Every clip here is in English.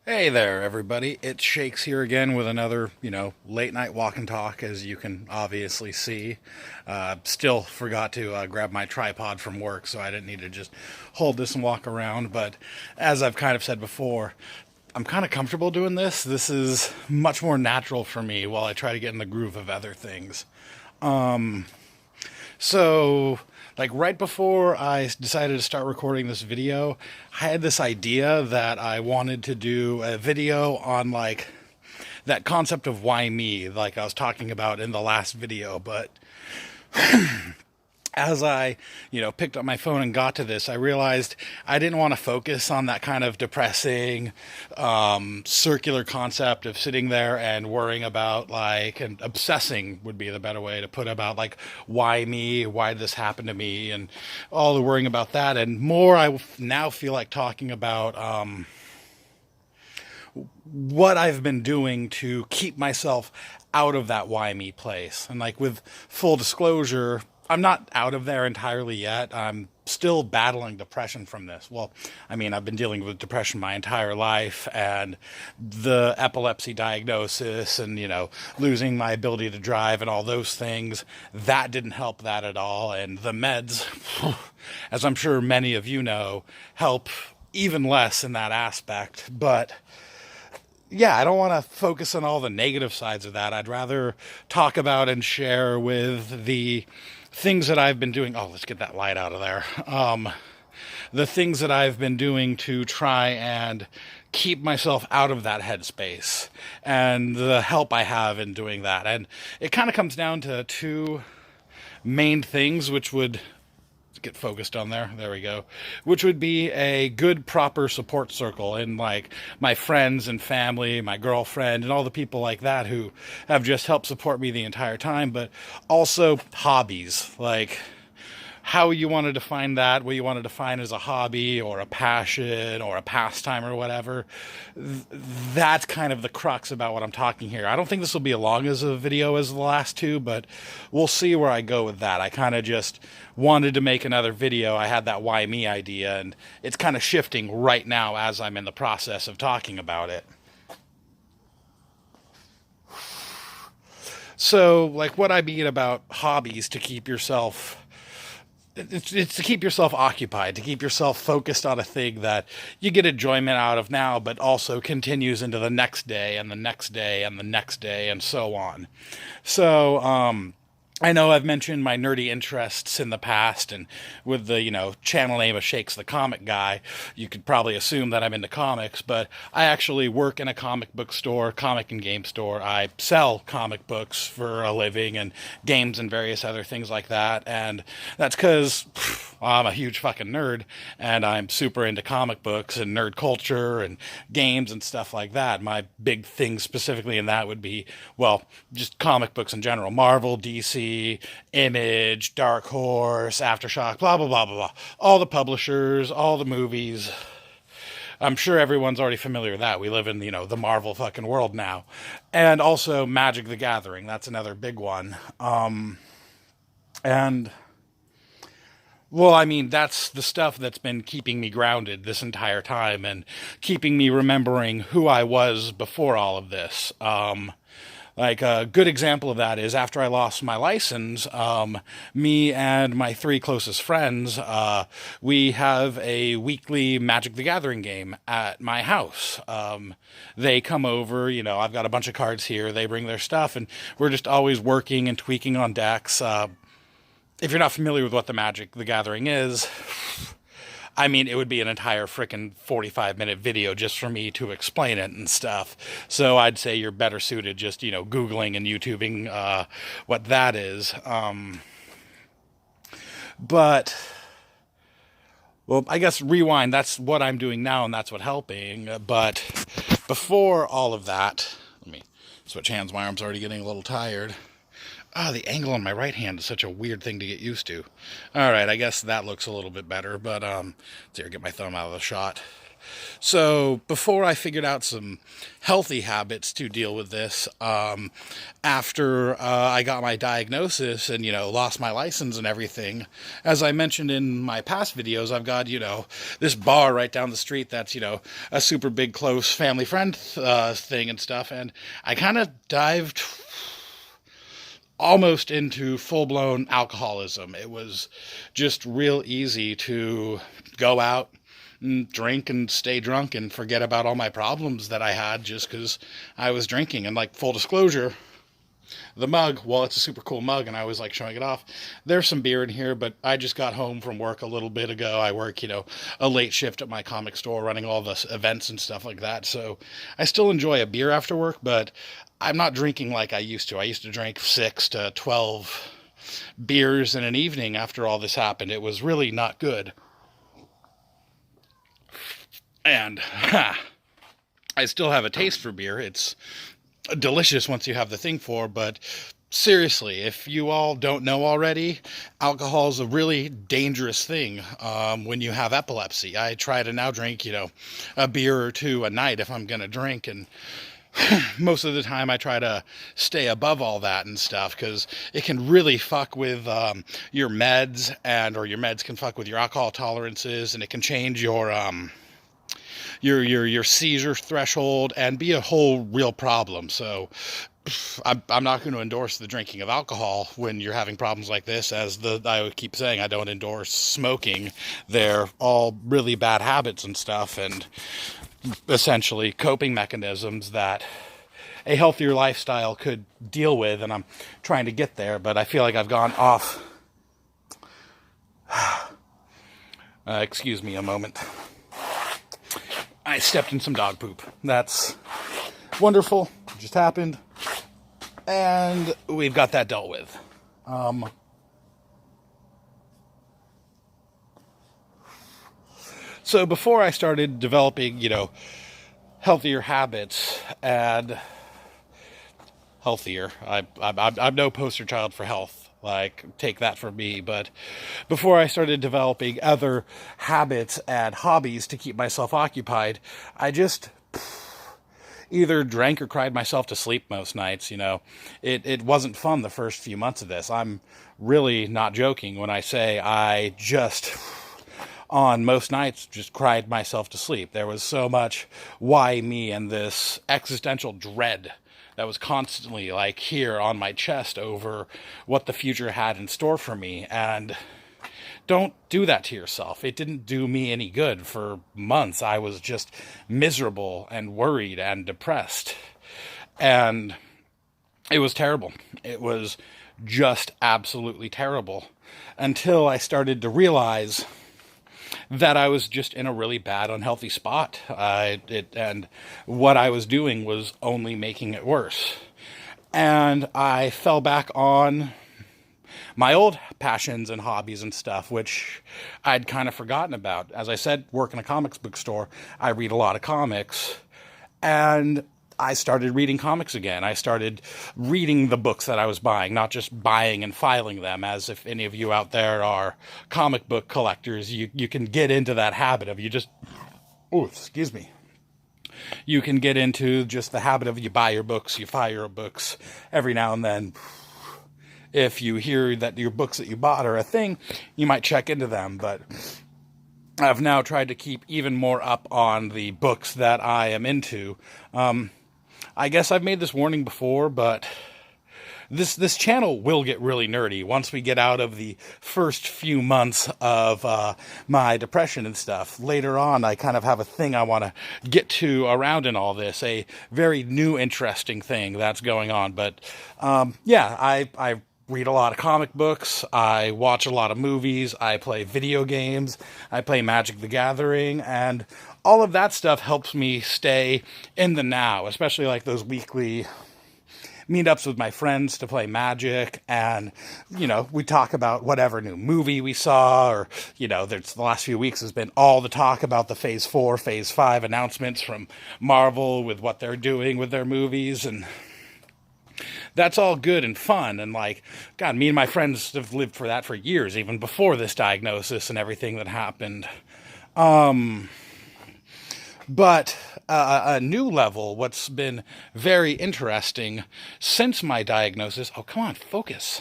Hey there, everybody. It's Shakes here again with another, late night walk and talk, as you can obviously see. Still forgot to grab my tripod from work, so I didn't need to just hold this and walk around. But as I've kind of said before, I'm kind of comfortable doing this. This is much more natural for me while I try to get in the groove of other things. So, like right before I decided to start recording this video, I had this idea that I wanted to do a video on like that concept of why me, like I was talking about in the last video, but as I, picked up my phone and got to this, I realized I didn't want to focus on that kind of depressing, circular concept of sitting there and worrying about, like, and obsessing would be the better way to put it, about, like, why me, why did this happen to me, and all the worrying about that. And more, I now feel like talking about, what I've been doing to keep myself out of that why me place. And like with full disclosure, I'm not out of there entirely yet. I'm still battling depression from this. Well, I mean, I've been dealing with depression my entire life, and the epilepsy diagnosis and, losing my ability to drive and all those things, that didn't help that at all. And the meds, as I'm sure many of you know, help even less in that aspect. But yeah, I don't want to focus on all the negative sides of that. I'd rather talk about and share with the things that I've been doing. Oh, let's get that light out of there. The things that I've been doing to try and keep myself out of that headspace, and the help I have in doing that. And it kind of comes down to two main things, which would get focused on there. There we go. Which would be a good, proper support circle, and like my friends and family, my girlfriend, and all the people like that who have just helped support me the entire time. But also hobbies, like how you want to define that, what you want to define as a hobby or a passion or a pastime or whatever. That's kind of the crux about what I'm talking here. I don't think this will be as long as a video as the last two, but we'll see where I go with that. I kind of just wanted to make another video. I had that why me idea, and it's kind of shifting right now as I'm in the process of talking about it. So, like, what I mean about hobbies to keep yourself, it's to keep yourself occupied, to keep yourself focused on a thing that you get enjoyment out of now, but also continues into the next day and the next day and the next day and so on. So, I know I've mentioned my nerdy interests in the past, and with the, channel name of Shakes the Comic Guy, you could probably assume that I'm into comics, but I actually work in a comic book store, comic and game store. I sell comic books for a living, and games and various other things like that, and that's because I'm a huge fucking nerd, and I'm super into comic books and nerd culture and games and stuff like that. My big thing specifically in that would be, well, just comic books in general. Marvel, DC, Image, Dark Horse, Aftershock, blah, blah, blah, blah, blah. All the publishers, all the movies. I'm sure everyone's already familiar with that. We live in, the Marvel fucking world now. And also Magic the Gathering. That's another big one. And well, I mean, that's the stuff that's been keeping me grounded this entire time and keeping me remembering who I was before all of this. Like a good example of that is after I lost my license, me and my three closest friends, we have a weekly Magic the Gathering game at my house. They come over, I've got a bunch of cards here, they bring their stuff, and we're just always working and tweaking on decks. If you're not familiar with what the Magic the Gathering is, I mean, it would be an entire frickin' 45-minute video just for me to explain it and stuff. So I'd say you're better suited just, Googling and YouTubing what that is. But, well, I guess rewind, that's what I'm doing now, and that's what helping. But before all of that, let me switch hands. My arm's already getting a little tired. The angle on my right hand is such a weird thing to get used to. All right, I guess that looks a little bit better, but here, get my thumb out of the shot. So before I figured out some healthy habits to deal with this, after I got my diagnosis and, lost my license and everything, as I mentioned in my past videos, I've got, this bar right down the street that's, a super big, close family friend thing and stuff. And I kind of dived almost into full-blown alcoholism. It was just real easy to go out and drink and stay drunk and forget about all my problems that I had just because I was drinking. And like, full disclosure, the mug, well, it's a super cool mug and I always like showing it off. There's some beer in here, but I just got home from work a little bit ago. I work, a late shift at my comic store running all the events and stuff like that. So I still enjoy a beer after work, but I'm not drinking like I used to. I used to drink 6 to 12 beers in an evening after all this happened. It was really not good. And I still have a taste for beer. It's delicious once you have the thing for, but seriously, if you all don't know already, alcohol is a really dangerous thing when you have epilepsy. I try to now drink, a beer or two a night if I'm going to drink, and most of the time I try to stay above all that and stuff, because it can really fuck with your meds, or your meds can fuck with your alcohol tolerances, and it can change your seizure threshold and be a whole real problem. So I'm not going to endorse the drinking of alcohol when you're having problems like this. I keep saying, I don't endorse smoking. They're all really bad habits and stuff, and essentially coping mechanisms that a healthier lifestyle could deal with, and I'm trying to get there, but I feel like I've gone off. Excuse me a moment. I stepped in some dog poop. That's wonderful. It just happened. And we've got that dealt with. So before I started developing, healthier habits and healthier, I'm no poster child for health. Like, take that from me. But before I started developing other habits and hobbies to keep myself occupied, I just either drank or cried myself to sleep most nights. It wasn't fun the first few months of this. I'm really not joking when I say I just, on most nights, just cried myself to sleep. There was so much why me and this existential dread that was constantly like here on my chest over what the future had in store for me. And don't do that to yourself. It didn't do me any good. For months, I was just miserable and worried and depressed. And it was terrible. It was just absolutely terrible until I started to realize that I was just in a really bad, unhealthy spot. And what I was doing was only making it worse. And I fell back on my old passions and hobbies and stuff, which I'd kind of forgotten about. As I said, work in a comics book store, I read a lot of comics. And I started reading comics again. I started reading the books that I was buying, not just buying and filing them. As if any of you out there are comic book collectors, you can get into that habit of you can get into just the habit of you buy your books, you file your books every now and then. If you hear that your books that you bought are a thing, you might check into them. But I've now tried to keep even more up on the books that I am into. I guess I've made this warning before, but this channel will get really nerdy once we get out of the first few months of my depression and stuff. Later on, I kind of have a thing I want to get to around in all this, a very new, interesting thing that's going on. But I read a lot of comic books, I watch a lot of movies, I play video games, I play Magic the Gathering, and all of that stuff helps me stay in the now, especially like those weekly meetups with my friends to play Magic, and, we talk about whatever new movie we saw, or, there's the last few weeks has been all the talk about the Phase 4, Phase 5 announcements from Marvel with what they're doing with their movies, and that's all good and fun, and God, me and my friends have lived for that for years, even before this diagnosis and everything that happened. But a new level, what's been very interesting since my diagnosis. Oh, come on, focus.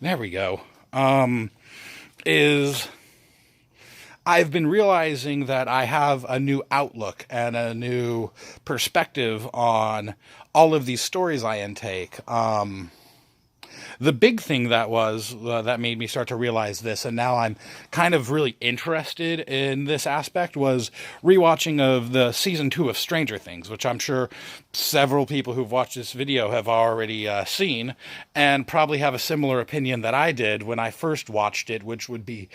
There we go. Is I've been realizing that I have a new outlook and a new perspective on all of these stories I intake. The big thing that made me start to realize this, and now I'm kind of really interested in this aspect, was rewatching of the season 2 of Stranger Things, which I'm sure several people who've watched this video have already seen, and probably have a similar opinion that I did when I first watched it, which would be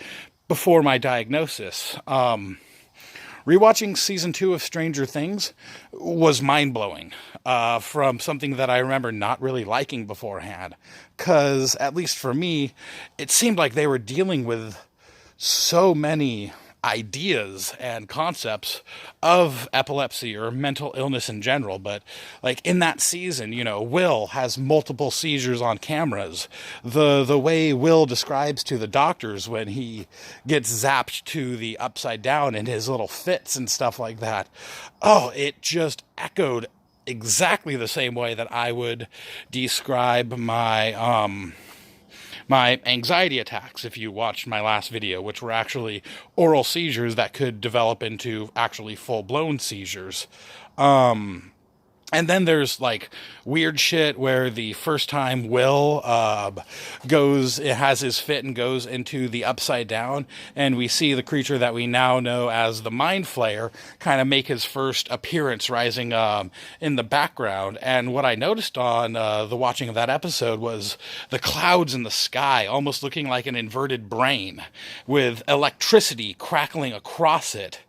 before my diagnosis. Rewatching season 2 of Stranger Things was mind blowing, from something that I remember not really liking beforehand. Because, at least for me, it seemed like they were dealing with so many ideas and concepts of epilepsy or mental illness in general. But like in that season, Will has multiple seizures on cameras. The way Will describes to the doctors when he gets zapped to the upside down in his little fits and stuff like that, oh, it just echoed exactly the same way that I would describe my anxiety attacks, if you watched my last video, which were actually oral seizures that could develop into actually full-blown seizures. And then there's like weird shit where the first time Will has his fit and goes into the upside down, and we see the creature that we now know as the Mind Flayer kind of make his first appearance, rising in the background. And what I noticed on the watching of that episode was the clouds in the sky almost looking like an inverted brain with electricity crackling across it.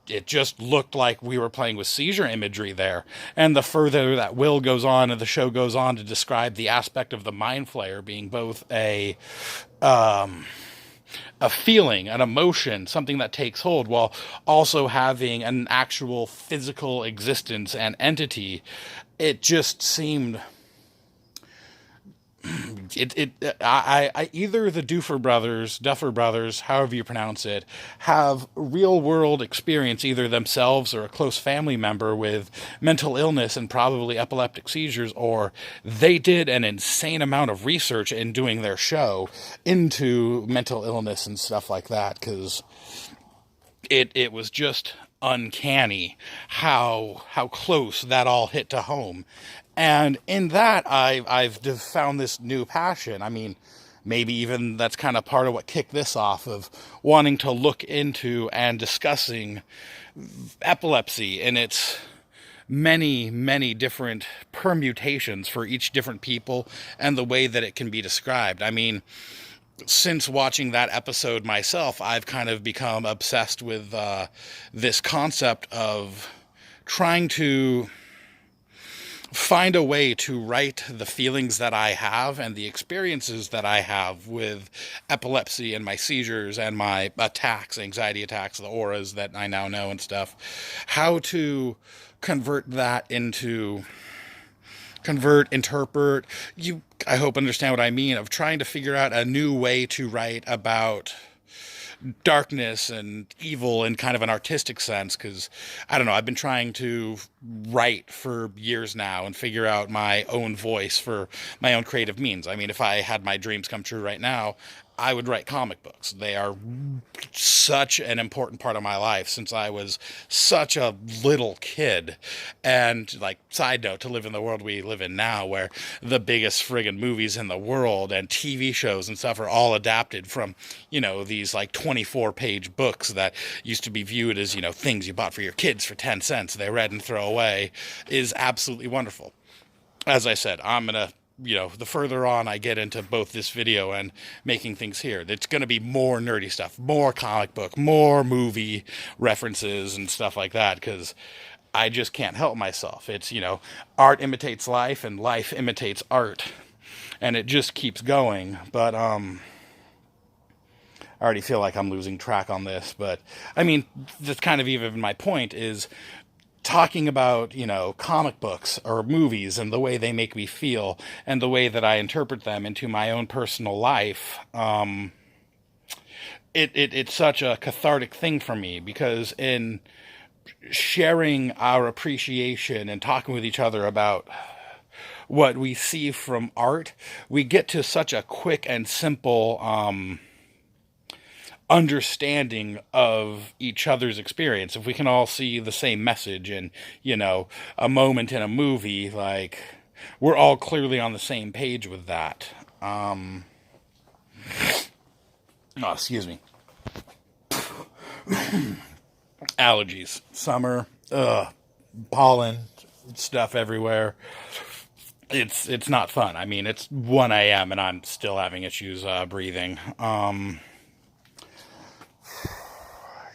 It just looked like we were playing with seizure imagery there. And the further that Will goes on and the show goes on to describe the aspect of the Mind Flayer being both a feeling, an emotion, something that takes hold, while also having an actual physical existence and entity, it just seemed... either the Duffer brothers, however you pronounce it, have real world experience, either themselves or a close family member with mental illness and probably epileptic seizures, or they did an insane amount of research in doing their show into mental illness and stuff like that, because it was just uncanny how close that all hit to home. And in that, I've found this new passion. I mean, maybe even that's kind of part of what kicked this off, of wanting to look into and discussing epilepsy in its many, many different permutations for each different people and the way that it can be described. I mean, since watching that episode myself, I've kind of become obsessed with this concept of trying to find a way to write the feelings that I have and the experiences that I have with epilepsy and my seizures and my attacks, anxiety attacks, the auras that I now know and stuff. How to interpret, I hope understand what I mean, of trying to figure out a new way to write about darkness and evil in kind of an artistic sense, because I don't know, I've been trying to write for years now and figure out my own voice for my own creative means. I mean, if I had my dreams come true right now, I would write comic books. They are such an important part of my life since I was such a little kid. And, like, side note, to live in the world we live in now, where the biggest friggin' movies in the world and TV shows and stuff are all adapted from, these, like, 24-page books that used to be viewed as, things you bought for your kids for 10 cents they read and throw away, is absolutely wonderful. As I said, I'm going to the further on I get into both this video and making things here, it's going to be more nerdy stuff, more comic book, more movie references and stuff like that, because I just can't help myself. It's, art imitates life and life imitates art, and it just keeps going. But, I already feel like I'm losing track on this, but, I mean, that's kind of even my point, is talking about, comic books or movies and the way they make me feel and the way that I interpret them into my own personal life. it's such a cathartic thing for me, because in sharing our appreciation and talking with each other about what we see from art, we get to such a quick and simple understanding of each other's experience. If we can all see the same message in, a moment in a movie, like, we're all clearly on the same page with that. Oh, excuse me. Allergies. Summer. Pollen. Stuff everywhere. It's not fun. I mean, it's 1 a.m. and I'm still having issues breathing.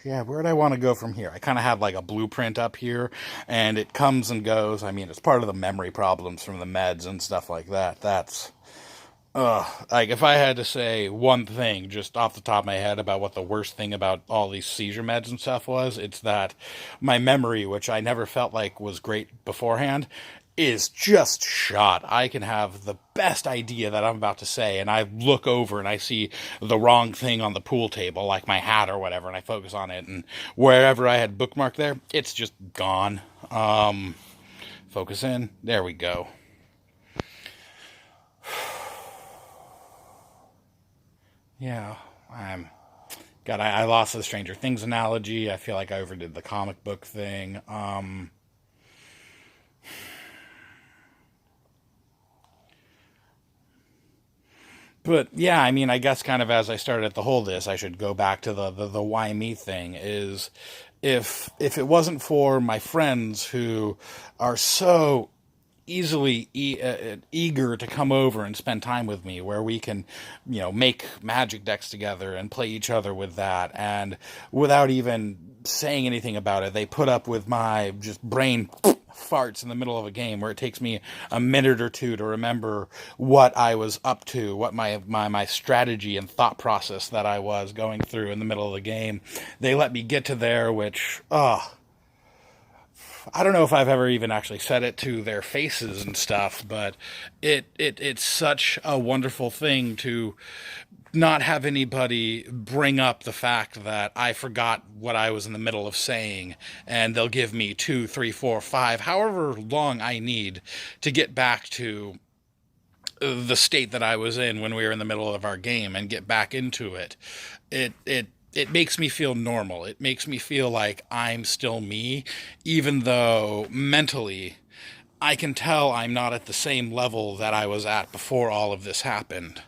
Yeah, where'd I want to go from here? I kind of have like a blueprint up here, and it comes and goes. I mean, it's part of the memory problems from the meds and stuff like that. That's, like, if I had to say one thing just off the top of my head about what the worst thing about all these seizure meds and stuff was, it's that my memory, which I never felt like was great beforehand, is just shot. I can have the best idea that I'm about to say, and I look over and I see the wrong thing on the pool table, like my hat or whatever, and I focus on it, and wherever I had bookmarked there, it's just gone. Focus in. There we go. Yeah, I lost the Stranger Things analogy. I feel like I overdid the comic book thing. But yeah, I mean, I guess kind of as I started the whole this, I should go back to the why me thing. Is if it wasn't for my friends who are so easily eager to come over and spend time with me, where we can, make magic decks together and play each other with that, and without even saying anything about it, they put up with my just brain farts in the middle of a game where it takes me a minute or two to remember what I was up to, what my strategy and thought process that I was going through in the middle of the game. They let me get to there, which, I don't know if I've ever even actually said it to their faces and stuff, but it's such a wonderful thing to not have anybody bring up the fact that I forgot what I was in the middle of saying, and they'll give me 2, 3, 4, 5, however long I need to get back to the state that I was in when we were in the middle of our game and get back into it. It makes me feel normal. It makes me feel like I'm still me, even though mentally I can tell I'm not at the same level that I was at before all of this happened.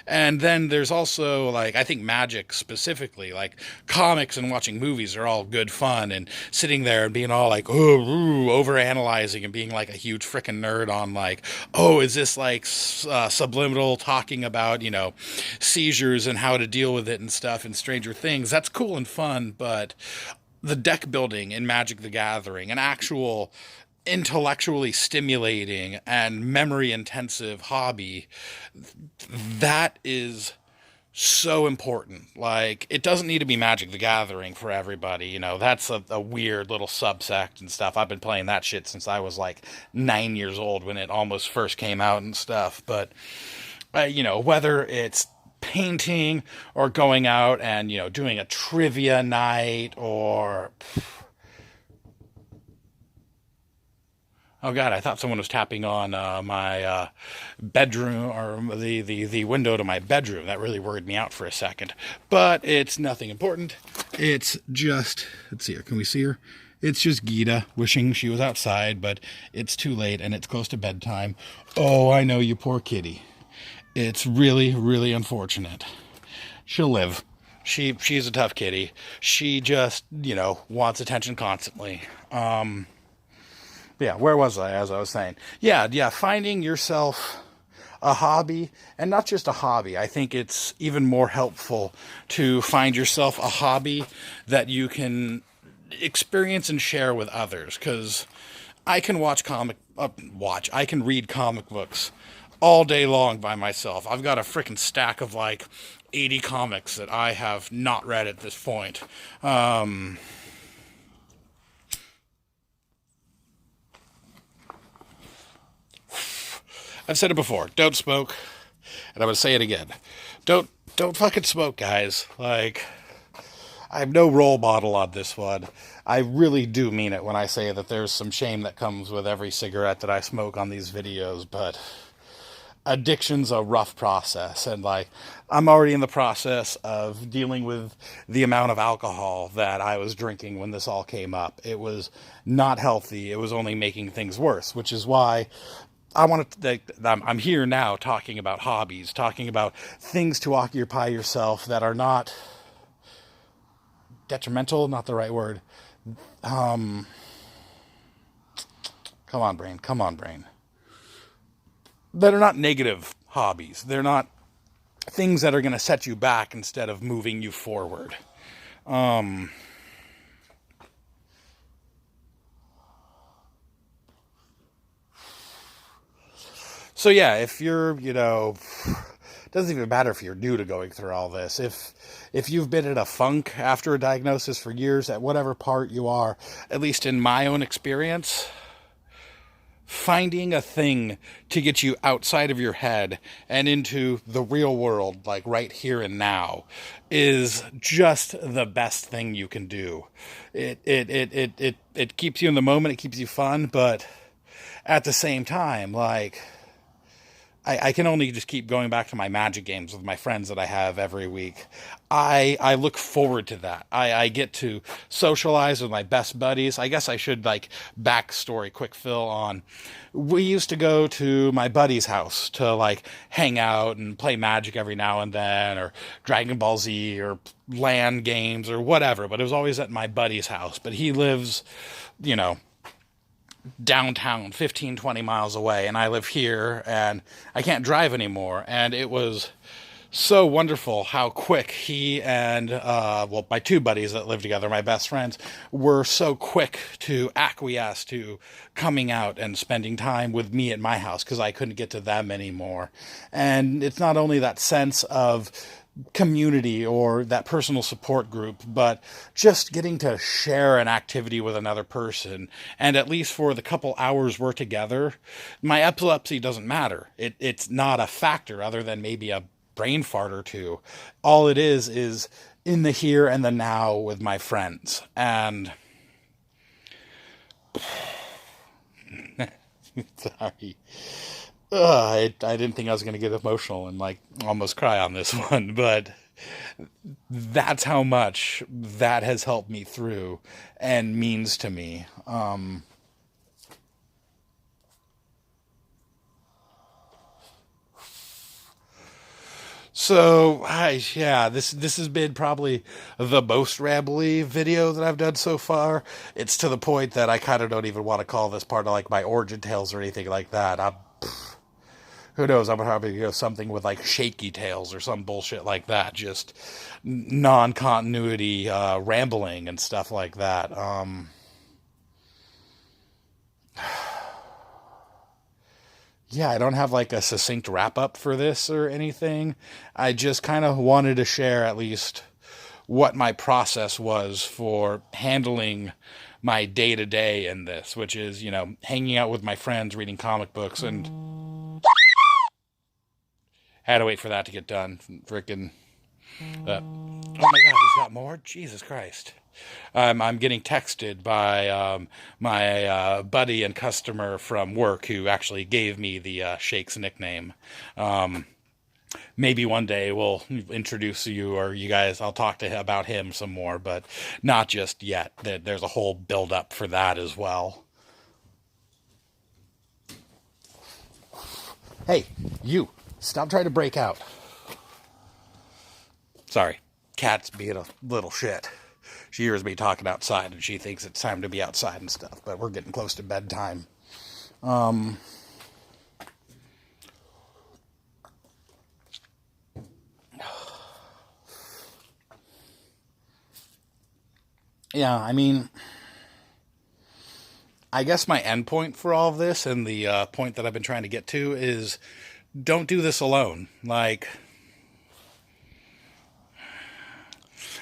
And then there's also, like, I think magic specifically, like comics and watching movies are all good fun, and sitting there and being all like, oh, ooh, over analyzing and being like a huge freaking nerd on like, oh, is this like subliminal talking about, seizures and how to deal with it and stuff in Stranger Things. That's cool and fun, but the deck building in Magic the Gathering, an actual intellectually stimulating and memory intensive hobby, that is so important. Like, it doesn't need to be Magic the Gathering for everybody. That's a weird little subsect and stuff. I've been playing that shit since I was like 9 years old when it almost first came out and stuff. But, whether it's painting or going out and, doing a trivia night, or oh God, I thought someone was tapping on my bedroom, or the window to my bedroom. That really worried me out for a second. But it's nothing important. It's just, let's see her. Can we see her? It's just Gita wishing she was outside, but it's too late and it's close to bedtime. Oh, I know, you poor kitty. It's really, really unfortunate. She'll live. She's a tough kitty. She just, wants attention constantly. Yeah, where was I, as I was saying? Yeah, finding yourself a hobby, and not just a hobby. I think it's even more helpful to find yourself a hobby that you can experience and share with others, because I can I can read comic books all day long by myself. I've got a freaking stack of like 80 comics that I have not read at this point. I've said it before. Don't smoke. And I'm going to say it again. Don't don't fucking smoke, guys. Like, I have no role model on this one. I really do mean it when I say that there's some shame that comes with every cigarette that I smoke on these videos, but addiction's a rough process, and like I'm already in the process of dealing with the amount of alcohol that I was drinking when this all came up. It was not healthy. It was only making things worse, which is why I want to. I'm here now talking about hobbies, talking about things to occupy yourself that are not detrimental. Not the right word. Come on, brain. Come on, brain. That are not negative hobbies. They're not things that are going to set you back instead of moving you forward. So yeah, if you're, it doesn't even matter if you're new to going through all this. If you've been in a funk after a diagnosis for years, at whatever part you are, at least in my own experience, finding a thing to get you outside of your head and into the real world, like right here and now, is just the best thing you can do. It keeps you in the moment, it keeps you fun, but at the same time, like I can only just keep going back to my magic games with my friends that I have every week. I look forward to that. I get to socialize with my best buddies. I guess I should like backstory quick fill on. We used to go to my buddy's house to like hang out and play magic every now and then, or Dragon Ball Z or LAN games or whatever, but it was always at my buddy's house. But he lives, you know, downtown 15-20 miles away, and I live here and I can't drive anymore. And it was so wonderful how quick he and my two buddies that live together, my best friends, were so quick to acquiesce to coming out and spending time with me at my house because I couldn't get to them anymore. And it's not only that sense of community or that personal support group, but just getting to share an activity with another person. And at least for the couple hours we're together, my epilepsy doesn't matter. It's not a factor other than maybe a brain fart or two. All it is in the here and the now with my friends. And sorry. I didn't think I was going to get emotional and like almost cry on this one, but that's how much that has helped me through and means to me. This has been probably the most rambly video that I've done so far. It's to the point that I kind of don't even want to call this part of like my origin tales or anything like that. Who knows? I'm probably go something with like Shakey Tales or some bullshit like that. Just non-continuity rambling and stuff like that. Yeah, I don't have like a succinct wrap up for this or anything. I just kind of wanted to share at least what my process was for handling my day to day in this, which is, hanging out with my friends, reading comic books, and had to wait for that to get done. Freaking. Oh my god, he's got more? Jesus Christ. I'm getting texted by my buddy and customer from work who actually gave me the Shake's nickname. Maybe one day we'll introduce you or you guys, I'll talk to him about him some more, but not just yet. There's a whole build up for that as well. Hey, you, stop trying to break out. Sorry, cat's being a little shit. She hears me talking outside and she thinks it's time to be outside and stuff, but we're getting close to bedtime. Yeah, I mean, I guess my end point for all of this and the point that I've been trying to get to is don't do this alone. Like,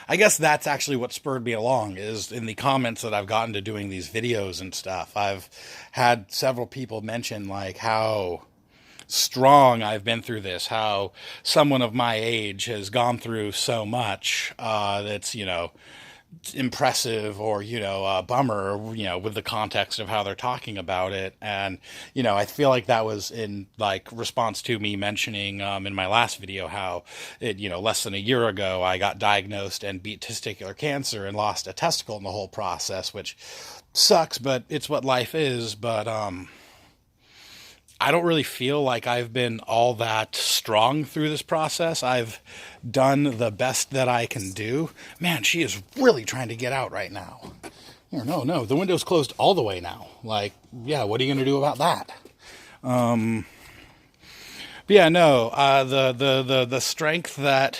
I guess that's actually what spurred me along, is in the comments that I've gotten to doing these videos and stuff. I've had several people mention like how strong I've been through this, how someone of my age has gone through so much, that's, impressive or, a bummer, with the context of how they're talking about it. And, I feel like that was in like response to me mentioning, in my last video, how it, less than a year ago, I got diagnosed and beat testicular cancer and lost a testicle in the whole process, which sucks, but it's what life is. But, I don't really feel like I've been all that strong through this process. I've done the best that I can do. Man, she is really trying to get out right now. Here, no, the window's closed all the way now. Like, yeah, what are you going to do about that? But yeah, no, the strength that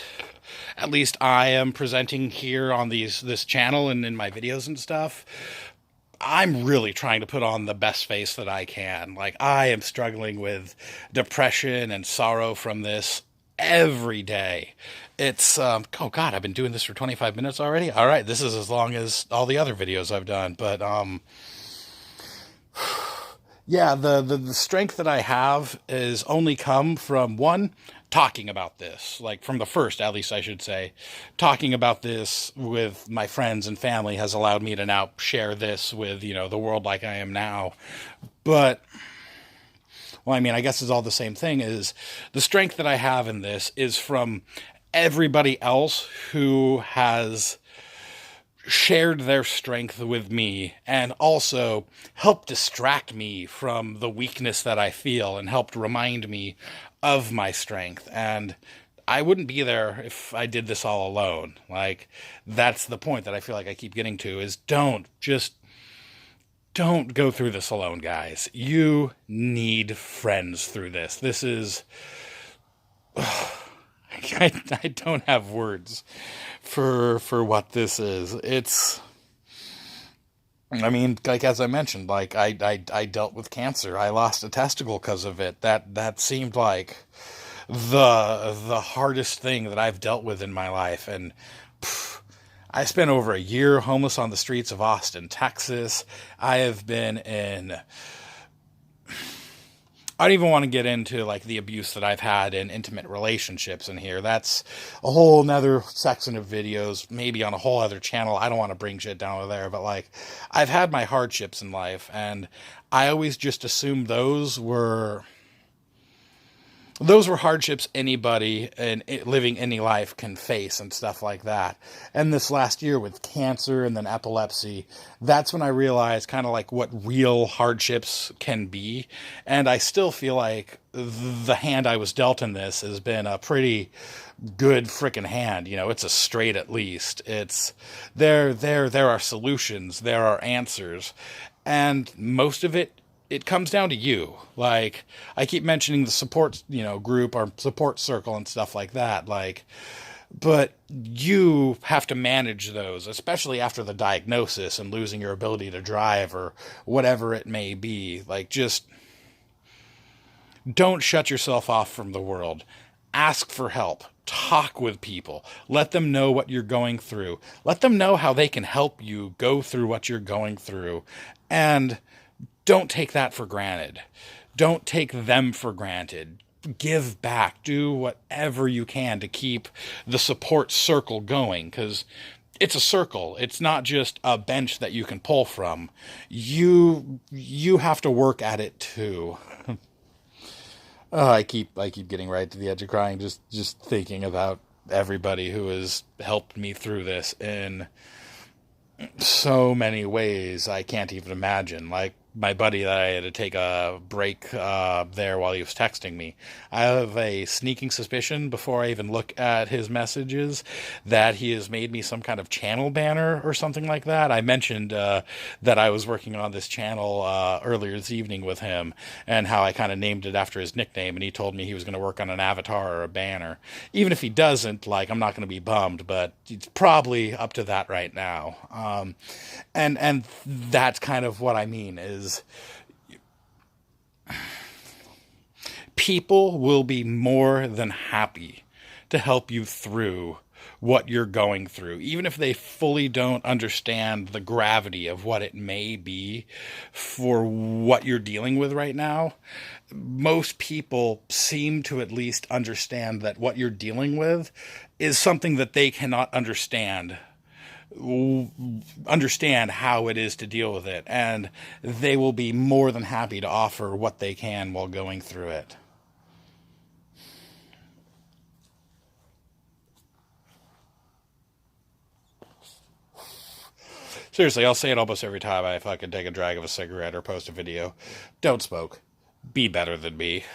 at least I am presenting here on this channel and in my videos and stuff, I'm really trying to put on the best face that I can. Like, I am struggling with depression and sorrow from this every day. It's, oh God, I've been doing this for 25 minutes already? All right, this is as long as all the other videos I've done. But, yeah, the strength that I have is only come from, one, talking about this, like from the first, at least I should say, talking about this with my friends and family has allowed me to now share this with, the world like I am now. But, well, I mean, I guess it's all the same thing. Is the strength that I have in this is from everybody else who has shared their strength with me and also helped distract me from the weakness that I feel and helped remind me of my strength. And I wouldn't be there if I did this all alone. Like, that's the point that I feel like I keep getting to, is don't go through this alone, guys. You need friends through this. This is, I don't have words for what this is. It's, I mean, like, as I mentioned, like, I dealt with cancer. I lost a testicle because of it. That seemed like the hardest thing that I've dealt with in my life. And I spent over a year homeless on the streets of Austin, Texas. I have been in, I don't even want to get into like the abuse that I've had in intimate relationships in here. That's a whole nother section of videos, maybe on a whole other channel. I don't want to bring shit down to there, but like, I've had my hardships in life, and I always just assumed those were hardships anybody and living any life can face and stuff like that. And this last year with cancer and then epilepsy, that's when I realized kind of like what real hardships can be. And I still feel like the hand I was dealt in this has been a pretty good freaking hand. It's a straight, at least. It's there are solutions, there are answers, and most of it comes down to you. Like, I keep mentioning the support, group or support circle and stuff like that. Like, but you have to manage those, especially after the diagnosis and losing your ability to drive or whatever it may be. Like, just don't shut yourself off from the world. Ask for help. Talk with people. Let them know what you're going through. Let them know how they can help you go through what you're going through. And don't take that for granted. Don't take them for granted. Give back. Do whatever you can to keep the support circle going, because it's a circle. It's not just a bench that you can pull from. You have to work at it too. I keep getting right to the edge of crying just thinking about everybody who has helped me through this in so many ways I can't even imagine. Like, my buddy that I had to take a break there while he was texting me. I have a sneaking suspicion, before I even look at his messages, that he has made me some kind of channel banner or something like that. I mentioned that I was working on this channel earlier this evening with him, and how I kind of named it after his nickname, and he told me he was going to work on an avatar or a banner. Even if he doesn't, like, I'm not going to be bummed, but it's probably up to that right now. And that's kind of what I mean, is people will be more than happy to help you through what you're going through, even if they fully don't understand the gravity of what it may be for what you're dealing with right now. Most people seem to at least understand that what you're dealing with is something that they cannot understand how it is to deal with it, and they will be more than happy to offer what they can while going through it. Seriously, I'll say it almost every time I fucking take a drag of a cigarette or post a video. Don't smoke. Be better than me.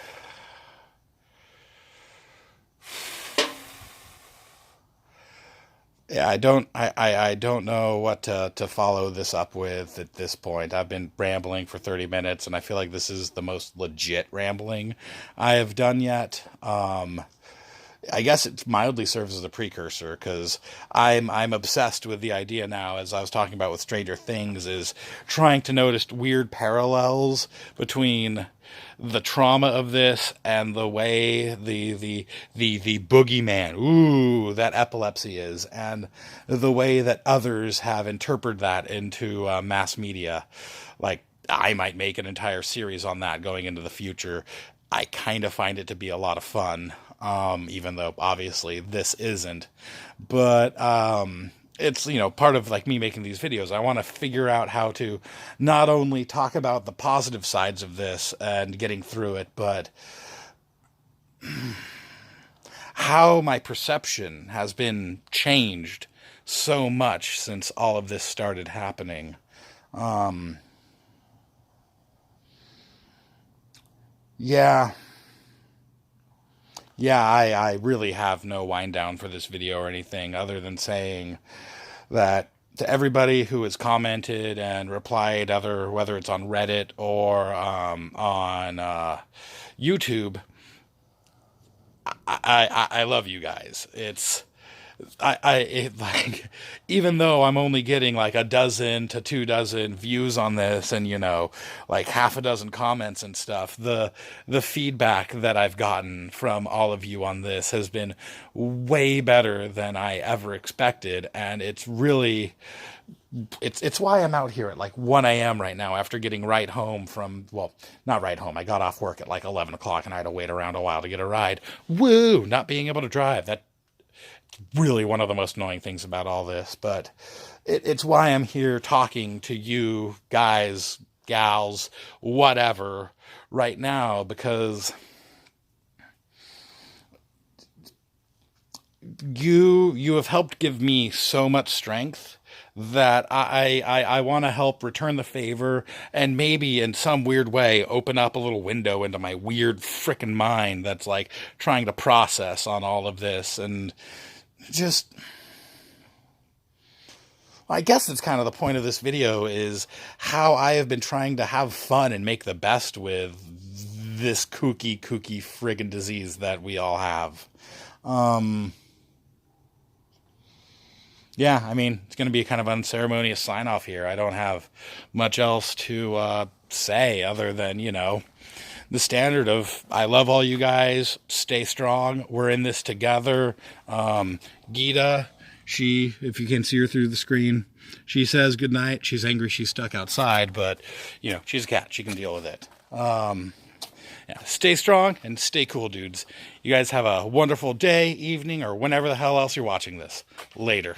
Yeah, I don't know what to follow this up with at this point. I've been rambling for 30 minutes, and I feel like this is the most legit rambling I have done yet. I guess it mildly serves as a precursor, because I'm obsessed with the idea now, as I was talking about with Stranger Things, is trying to notice weird parallels between the trauma of this and the way the boogeyman, ooh, that epilepsy is, and the way that others have interpreted that into mass media. Like, I might make an entire series on that going into the future. I kind of find it to be a lot of fun, even though obviously this isn't. But it's, part of like me making these videos. I want to figure out how to not only talk about the positive sides of this and getting through it, but how my perception has been changed so much since all of this started happening. Yeah. Yeah, I really have no wind down for this video or anything other than saying that to everybody who has commented and replied, whether it's on Reddit or on YouTube, I love you guys. Like, even though I'm only getting like a dozen to 2 dozen views on this, and like half a dozen comments and stuff, the feedback that I've gotten from all of you on this has been way better than I ever expected, and it's really it's why I'm out here at like 1 a.m. right now, after getting right home from, well, not right home. I got off work at like 11 o'clock, and I had to wait around a while to get a ride. Woo! Not being able to drive. That really one of the most annoying things about all this, but it's why I'm here talking to you guys, gals, whatever, right now, because you have helped give me so much strength that I want to help return the favor, and maybe in some weird way open up a little window into my weird frickin' mind that's like trying to process on all of this. And just, I guess it's kind of the point of this video, is how I have been trying to have fun and make the best with this kooky friggin' disease that we all have. Yeah, I mean, it's going to be a kind of unceremonious sign off here. I don't have much else to say other than, the standard of, I love all you guys, stay strong, we're in this together. Gita, she, if you can see her through the screen, she says good night. She's angry she's stuck outside, but, she's a cat. She can deal with it. Yeah, stay strong and stay cool, dudes. You guys have a wonderful day, evening, or whenever the hell else you're watching this. Later.